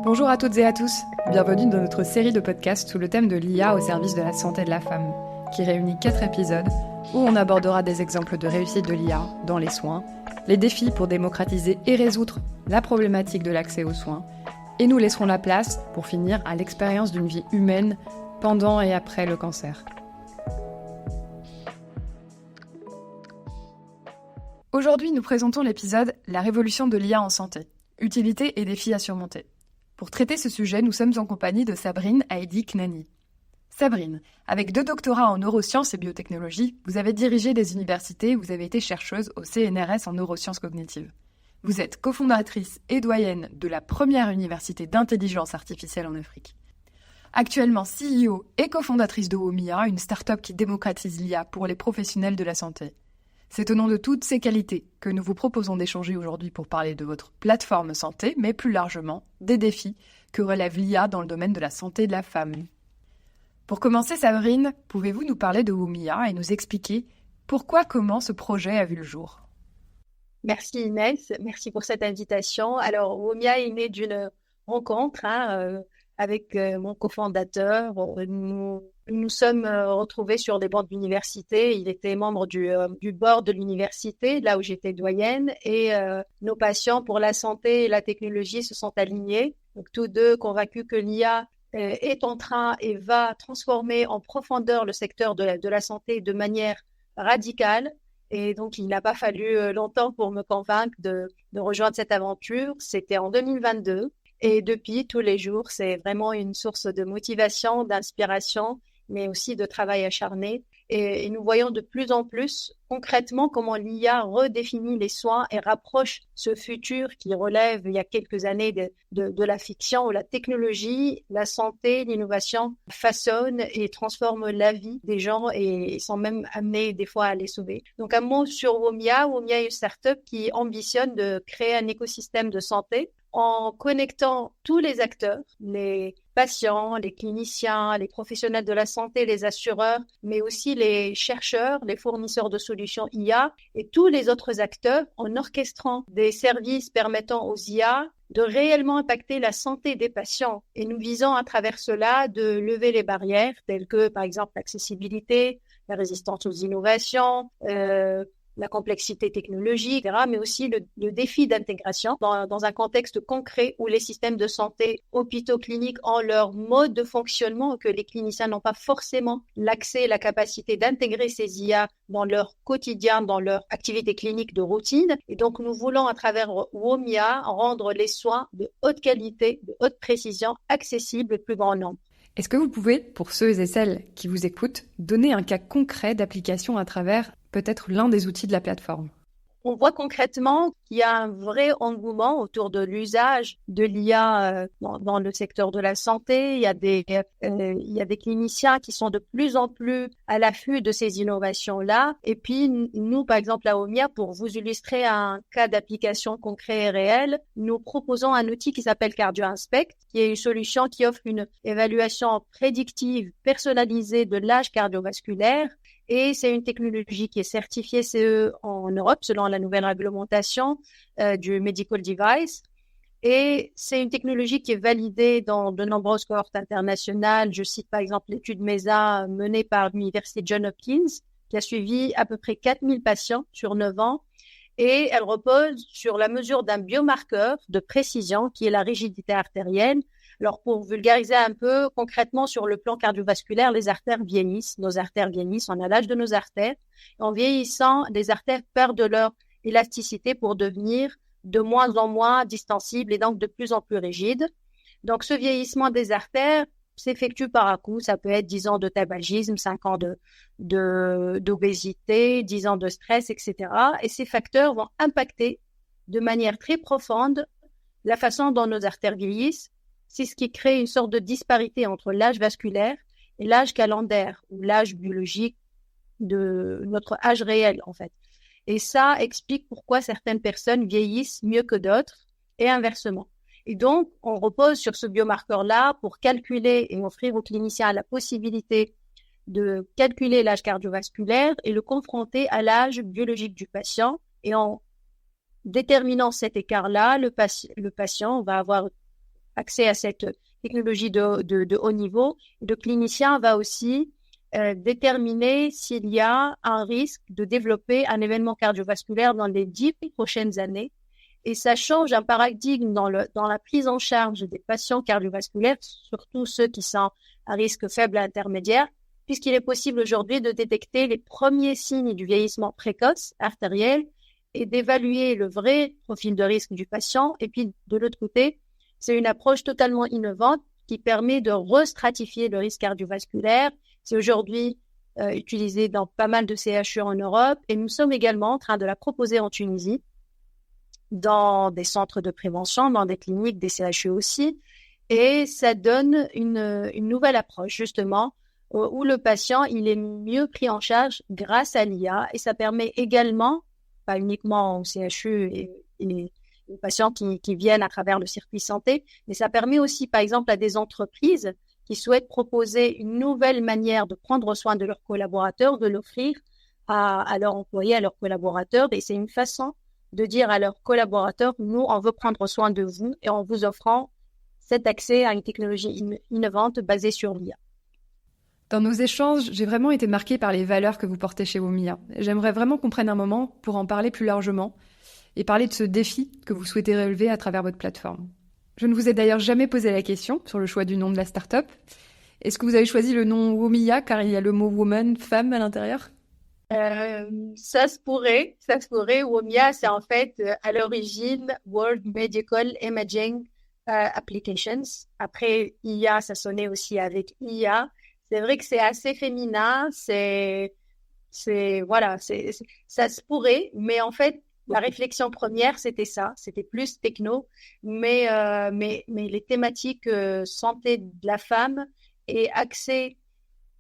Bonjour à toutes et à tous, bienvenue dans notre série de podcasts sous le thème de l'IA au service de la santé de la femme, qui réunit 4 épisodes où on abordera des exemples de réussite de l'IA dans les soins, les défis pour démocratiser et résoudre la problématique de l'accès aux soins, et nous laisserons la place pour finir à l'expérience d'une vie humaine pendant et après le cancer. Aujourd'hui, nous présentons l'épisode « La révolution de l'IA en santé, utilité et défis à surmonter ». Pour traiter ce sujet, nous sommes en compagnie de Sabrine Heidi Knani. Sabrine, avec 2 doctorats en neurosciences et biotechnologie, vous avez dirigé des universités, vous avez été chercheuse au CNRS en neurosciences cognitives. Vous êtes cofondatrice et doyenne de la première université d'intelligence artificielle en Afrique. Actuellement CEO et cofondatrice de Womia, une start-up qui démocratise l'IA pour les professionnels de la santé. C'est au nom de toutes ces qualités que nous vous proposons d'échanger aujourd'hui pour parler de votre plateforme santé, mais plus largement des défis que relève l'IA dans le domaine de la santé de la femme. Pour commencer, Sabrine, pouvez-vous nous parler de Womia et nous expliquer comment ce projet a vu le jour ? Merci Inès, merci pour cette invitation. Alors, Womia est né d'une rencontre avec mon cofondateur. Nous sommes retrouvés sur des bancs d'université. Il était membre du board de l'université, là où j'étais doyenne, et nos passions pour la santé et la technologie se sont alignés. Donc, tous deux convaincus que l'IA est en train et va transformer en profondeur le secteur de la santé de manière radicale. Et donc, il n'a pas fallu longtemps pour me convaincre de rejoindre cette aventure. C'était en 2022. Et depuis, tous les jours, c'est vraiment une source de motivation, d'inspiration, mais aussi de travail acharné. Et nous voyons de plus en plus concrètement comment l'IA redéfinit les soins et rapproche ce futur qui relève il y a quelques années de la fiction où la technologie, la santé, l'innovation façonnent et transforment la vie des gens et sont même amenés des fois à les sauver. Donc un mot sur Womia. Womia est une start-up qui ambitionne de créer un écosystème de santé en connectant tous les acteurs, les patients, les cliniciens, les professionnels de la santé, les assureurs, mais aussi les chercheurs, les fournisseurs de solutions IA et tous les autres acteurs en orchestrant des services permettant aux IA de réellement impacter la santé des patients. Et nous visons à travers cela de lever les barrières telles que, par exemple, l'accessibilité, la résistance aux innovations, la complexité technologique, etc., mais aussi le défi d'intégration dans un contexte concret où les systèmes de santé, hôpitaux, cliniques ont leur mode de fonctionnement, que les cliniciens n'ont pas forcément l'accès et la capacité d'intégrer ces IA dans leur quotidien, dans leur activité clinique de routine. Et donc, nous voulons, à travers Womia, rendre les soins de haute qualité, de haute précision, accessibles au plus grand nombre. Est-ce que vous pouvez, pour ceux et celles qui vous écoutent, donner un cas concret d'application à travers peut-être l'un des outils de la plateforme ? On voit concrètement qu'il y a un vrai engouement autour de l'usage de l'IA dans le secteur de la santé. Il y a des cliniciens qui sont de plus en plus à l'affût de ces innovations-là. Et puis, nous, par exemple, à Womia, pour vous illustrer un cas d'application concret et réel, nous proposons un outil qui s'appelle CardioInspect, qui est une solution qui offre une évaluation prédictive personnalisée de l'âge cardiovasculaire. Et c'est une technologie qui est certifiée CE en Europe selon la nouvelle réglementation du Medical Device. Et c'est une technologie qui est validée dans de nombreuses cohortes internationales. Je cite par exemple l'étude MESA menée par l'université Johns Hopkins qui a suivi à peu près 4000 patients sur 9 ans. Et elle repose sur la mesure d'un biomarqueur de précision qui est la rigidité artérielle. Alors, pour vulgariser un peu concrètement sur le plan cardiovasculaire, les artères vieillissent, nos artères vieillissent, on a l'âge de nos artères. En vieillissant, les artères perdent leur élasticité pour devenir de moins en moins distensibles et donc de plus en plus rigides. Donc, ce vieillissement des artères s'effectue par à-coup. Ça peut être 10 ans de tabagisme, 5 ans d'obésité, 10 ans de stress, etc. Et ces facteurs vont impacter de manière très profonde la façon dont nos artères vieillissent. C'est ce qui crée une sorte de disparité entre l'âge vasculaire et l'âge calendaire, ou l'âge biologique de notre âge réel, en fait. Et ça explique pourquoi certaines personnes vieillissent mieux que d'autres, et inversement. Et donc, on repose sur ce biomarqueur-là pour calculer et offrir aux cliniciens la possibilité de calculer l'âge cardiovasculaire et le confronter à l'âge biologique du patient. Et en déterminant cet écart-là, le patient va avoir accès à cette technologie de haut niveau. Le clinicien va aussi déterminer s'il y a un risque de développer un événement cardiovasculaire dans les 10 prochaines années. Et ça change un paradigme dans la prise en charge des patients cardiovasculaires, surtout ceux qui sont à risque faible à intermédiaire, puisqu'il est possible aujourd'hui de détecter les premiers signes du vieillissement précoce artériel et d'évaluer le vrai profil de risque du patient. Et puis, de l'autre côté, c'est une approche totalement innovante qui permet de restratifier le risque cardiovasculaire. C'est aujourd'hui utilisé dans pas mal de CHU en Europe et nous sommes également en train de la proposer en Tunisie, dans des centres de prévention, dans des cliniques, des CHU aussi. Et ça donne une nouvelle approche, justement, où le patient, il est mieux pris en charge grâce à l'IA. Et ça permet également, pas uniquement au CHU et les patients qui viennent à travers le circuit santé, mais ça permet aussi, par exemple, à des entreprises qui souhaitent proposer une nouvelle manière de prendre soin de leurs collaborateurs, de l'offrir à leurs employés, à leurs collaborateurs. Et c'est une façon de dire à leurs collaborateurs, nous, on veut prendre soin de vous et en vous offrant cet accès à une technologie innovante basée sur l'IA. Dans nos échanges, j'ai vraiment été marquée par les valeurs que vous portez chez Omia. J'aimerais vraiment qu'on prenne un moment pour en parler plus largement et parler de ce défi que vous souhaitez relever à travers votre plateforme. Je ne vous ai d'ailleurs jamais posé la question sur le choix du nom de la start-up. Est-ce que vous avez choisi le nom Omia car il y a le mot woman, femme à l'intérieur ? Ça se pourrait. WOMIA, c'est en fait à l'origine World Medical Imaging Applications. Après, IA, ça sonnait aussi avec IA. C'est vrai que c'est assez féminin. Ça se pourrait, mais en fait, la réflexion première, c'était ça. C'était plus techno, mais les thématiques santé de la femme et accès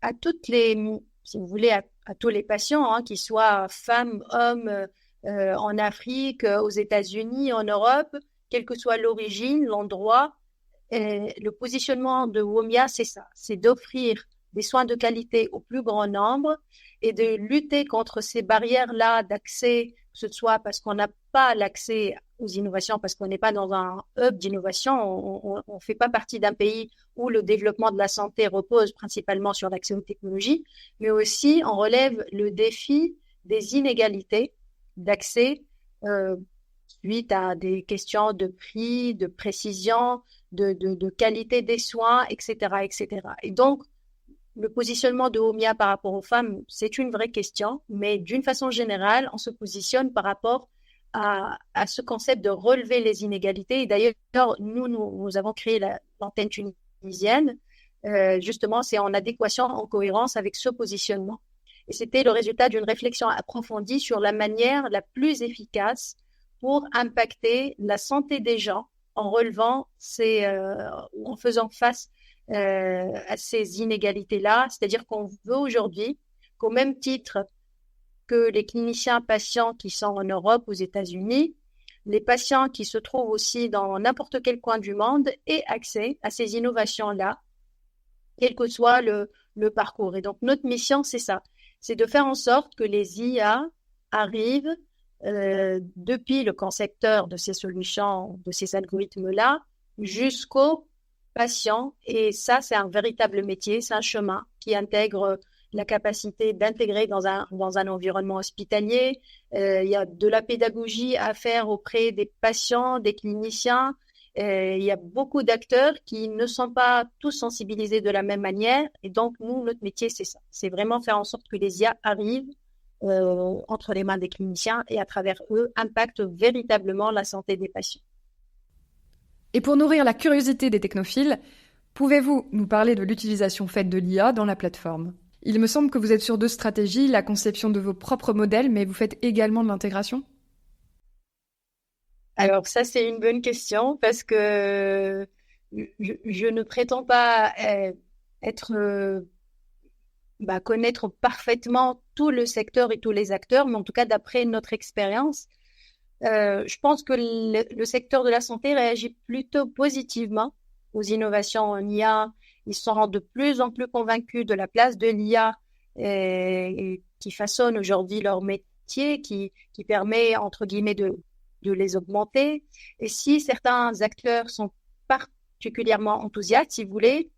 à toutes les, si vous voulez, à tous les patients, hein, qu'ils soient femmes, hommes, en Afrique, aux États-Unis, en Europe, quelle que soit l'origine, l'endroit. Le positionnement de WOMIA, c'est ça, c'est d'offrir des soins de qualité au plus grand nombre et de lutter contre ces barrières-là d'accès, que ce soit parce qu'on n'a pas l'accès aux innovations, parce qu'on n'est pas dans un hub d'innovation, on ne fait pas partie d'un pays où le développement de la santé repose principalement sur l'accès aux technologies, mais aussi on relève le défi des inégalités d'accès suite à des questions de prix, de précision, de qualité des soins, etc., etc. Et donc, le positionnement de Omia par rapport aux femmes, c'est une vraie question, mais d'une façon générale, on se positionne par rapport à ce concept de relever les inégalités. Et d'ailleurs, nous avons créé l'antenne tunisienne. Justement, c'est en adéquation, en cohérence avec ce positionnement. Et c'était le résultat d'une réflexion approfondie sur la manière la plus efficace pour impacter la santé des gens en relevant en faisant face à ces inégalités-là. C'est-à-dire qu'on veut aujourd'hui qu'au même titre que les cliniciens patients qui sont en Europe, aux États-Unis, les patients qui se trouvent aussi dans n'importe quel coin du monde aient accès à ces innovations-là, quel que soit le parcours. Et donc, notre mission, c'est ça. C'est de faire en sorte que les IA arrivent depuis le concepteur de ces solutions, de ces algorithmes-là, jusqu'au patient. Et ça, c'est un véritable métier, c'est un chemin qui intègre la capacité d'intégrer dans un environnement hospitalier. Il y a de la pédagogie à faire auprès des patients, des cliniciens. Il y a beaucoup d'acteurs qui ne sont pas tous sensibilisés de la même manière. Et donc, nous, notre métier, c'est ça. C'est vraiment faire en sorte que les IA arrivent entre les mains des cliniciens et à travers eux, impactent véritablement la santé des patients. Et pour nourrir la curiosité des technophiles, pouvez-vous nous parler de l'utilisation faite de l'IA dans la plateforme ? Il me semble que vous êtes sur deux stratégies, la conception de vos propres modèles, mais vous faites également de l'intégration ? Alors ça, c'est une bonne question parce que je ne prétends pas connaître parfaitement tout le secteur et tous les acteurs, mais en tout cas, d'après notre expérience, je pense que le secteur de la santé réagit plutôt positivement aux innovations en IA. Ils sont de plus en plus convaincus de la place de l'IA et qui façonne aujourd'hui leur métier, qui permet, entre guillemets, de les augmenter. Et si certains acteurs sont particulièrement enthousiastes, si vous voulez.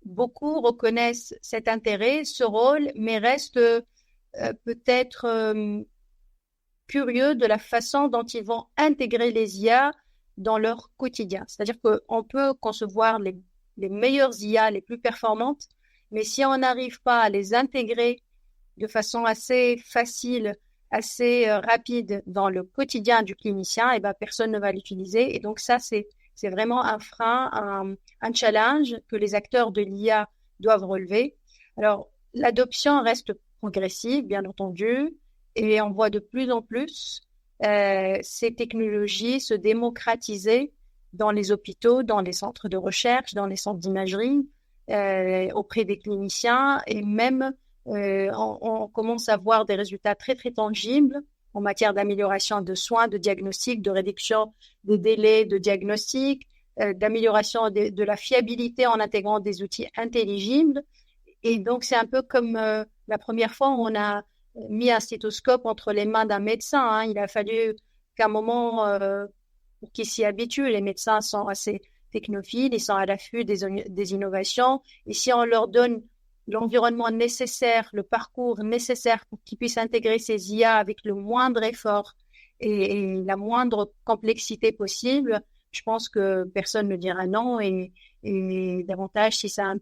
Beaucoup reconnaissent cet intérêt, ce rôle, mais restent peut-être curieux de la façon dont ils vont intégrer les IA dans leur quotidien. C'est-à-dire qu'on peut concevoir les meilleures IA, les plus performantes, mais si on n'arrive pas à les intégrer de façon assez facile, assez rapide dans le quotidien du clinicien, eh ben, personne ne va l'utiliser. Et donc ça, c'est vraiment un frein, un challenge que les acteurs de l'IA doivent relever. Alors, l'adoption reste progressive, bien entendu, et on voit de plus en plus ces technologies se démocratiser dans les hôpitaux, dans les centres de recherche, dans les centres d'imagerie, auprès des cliniciens, et même on commence à voir des résultats très, très tangibles en matière d'amélioration de soins, de diagnostic, de réduction des délais de diagnostic, d'amélioration de la fiabilité en intégrant des outils intelligibles. Et donc, c'est un peu comme la première fois où on a mis un stéthoscope entre les mains d'un médecin. Hein. Il a fallu qu'à un moment, pour qu'ils s'y habituent, les médecins sont assez technophiles, ils sont à l'affût des innovations. Et si on leur donne l'environnement nécessaire, le parcours nécessaire pour qu'ils puissent intégrer ces IA avec le moindre effort et la moindre complexité possible, je pense que personne ne dira non et davantage si ça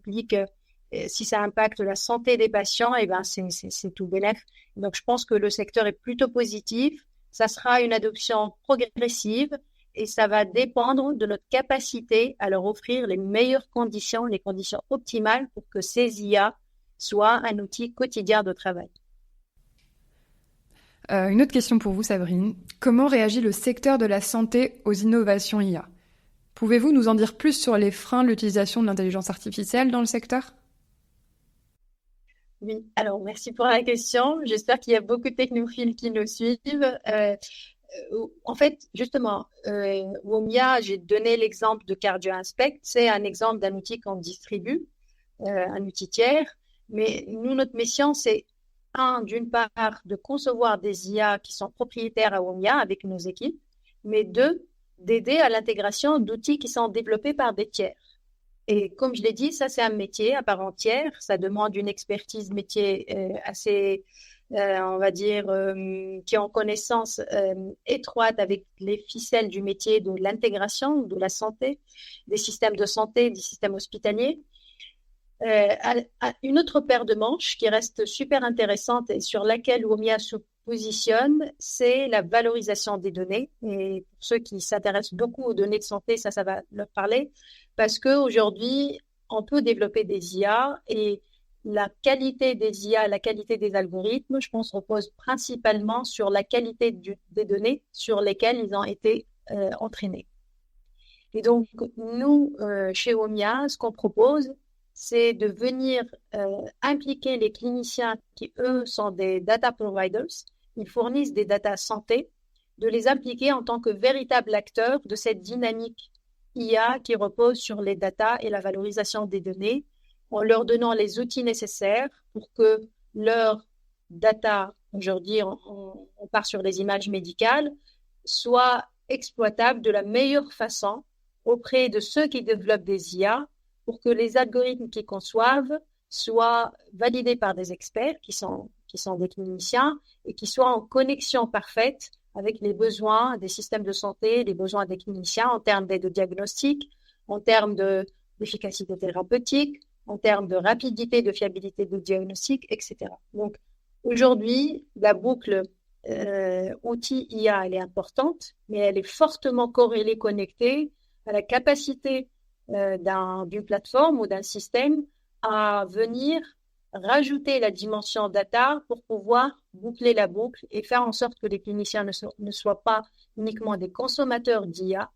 impacte la santé des patients, et ben c'est tout bénef. Donc je pense que le secteur est plutôt positif. Ça sera une adoption progressive et ça va dépendre de notre capacité à leur offrir les meilleures conditions, les conditions optimales pour que ces IA soient un outil quotidien de travail. Une autre question pour vous, Sabrine. Comment réagit le secteur de la santé aux innovations IA? Pouvez-vous nous en dire plus sur les freins de l'utilisation de l'intelligence artificielle dans le secteur? Oui, alors merci pour la question. J'espère qu'il y a beaucoup de technophiles qui nous suivent. En fait, justement, Womia, j'ai donné l'exemple de CardioInspect. C'est un exemple d'un outil qu'on distribue, un outil tiers. Mais nous, notre mission, c'est d'une part, de concevoir des IA qui sont propriétaires à Womia avec nos équipes, mais deux, d'aider à l'intégration d'outils qui sont développés par des tiers. Et comme je l'ai dit, ça, c'est un métier à part entière. Ça demande une expertise métier assez, on va dire, qui est en connaissance étroite avec les ficelles du métier de l'intégration, de la santé, des systèmes de santé, des systèmes hospitaliers. Une autre paire de manches qui reste super intéressante et sur laquelle Womia se positionne, c'est la valorisation des données. Et pour ceux qui s'intéressent beaucoup aux données de santé, ça va leur parler, parce qu'aujourd'hui, on peut développer des IA et la qualité des IA, la qualité des algorithmes, je pense, repose principalement sur la qualité des données sur lesquelles ils ont été entraînés. Et donc, nous, chez Womia, ce qu'on propose, c'est de venir impliquer les cliniciens qui, eux, sont des data providers. Ils fournissent des data santé, de les impliquer en tant que véritables acteurs de cette dynamique IA qui repose sur les data et la valorisation des données, en leur donnant les outils nécessaires pour que leur data, aujourd'hui on part sur les images médicales, soit exploitable de la meilleure façon auprès de ceux qui développent des IA pour que les algorithmes qu'ils conçoivent soient validés par des experts qui sont des cliniciens et qui soient en connexion parfaite avec les besoins des systèmes de santé, les besoins des cliniciens en termes d'aide diagnostic, en termes d'efficacité thérapeutique, en termes de rapidité, de fiabilité de diagnostic, etc. Donc, aujourd'hui, la boucle outil IA, elle est importante, mais elle est fortement corrélée, connectée à la capacité d'une plateforme ou d'un système à venir rajouter la dimension data pour pouvoir boucler la boucle et faire en sorte que les cliniciens ne soient pas uniquement des consommateurs d'IA,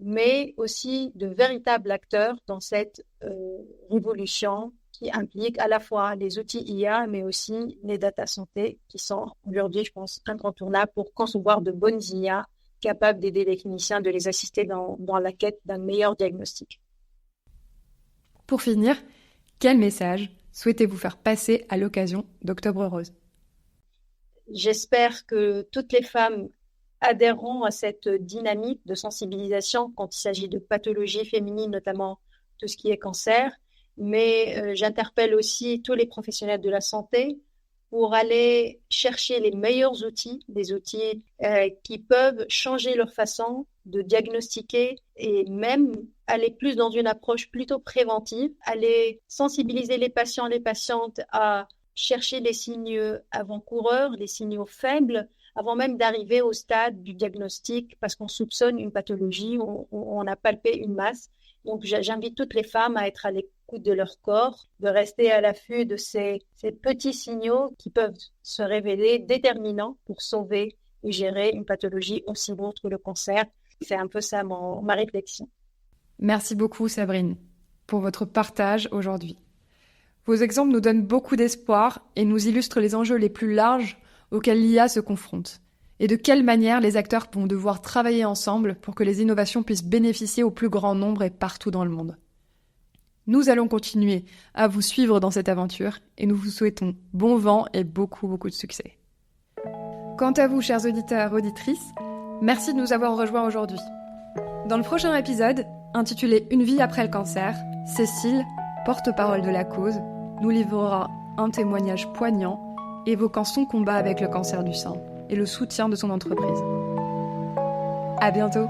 mais aussi de véritables acteurs dans cette révolution qui implique à la fois les outils IA, mais aussi les data santé qui sont aujourd'hui, je pense, incontournables pour concevoir de bonnes IA capables d'aider les cliniciens, de les assister dans la quête d'un meilleur diagnostic. Pour finir, quel message souhaitez-vous faire passer à l'occasion d'Octobre Rose? J'espère que toutes les femmes adhérons à cette dynamique de sensibilisation quand il s'agit de pathologies féminines, notamment tout ce qui est cancer. Mais j'interpelle aussi tous les professionnels de la santé pour aller chercher les meilleurs outils, des outils qui peuvent changer leur façon de diagnostiquer et même aller plus dans une approche plutôt préventive, aller sensibiliser les patients, les patientes à chercher les signaux avant-coureurs, les signaux faibles, avant même d'arriver au stade du diagnostic parce qu'on soupçonne une pathologie ou on a palpé une masse. Donc, j'invite toutes les femmes à être à l'écoute de leur corps, de rester à l'affût de ces petits signaux qui peuvent se révéler déterminants pour sauver et gérer une pathologie aussi lourde que le cancer. C'est un peu ça ma réflexion. Merci beaucoup, Sabrine, pour votre partage aujourd'hui. Vos exemples nous donnent beaucoup d'espoir et nous illustrent les enjeux les plus larges auxquels l'IA se confronte, et de quelle manière les acteurs vont devoir travailler ensemble pour que les innovations puissent bénéficier au plus grand nombre et partout dans le monde. Nous allons continuer à vous suivre dans cette aventure et nous vous souhaitons bon vent et beaucoup de succès. Quant à vous, chers auditeurs et auditrices, merci de nous avoir rejoints aujourd'hui. Dans le prochain épisode, intitulé « Une vie après le cancer », Cécile, porte-parole de la cause, nous livrera un témoignage poignant évoquant son combat avec le cancer du sein et le soutien de son entreprise. À bientôt!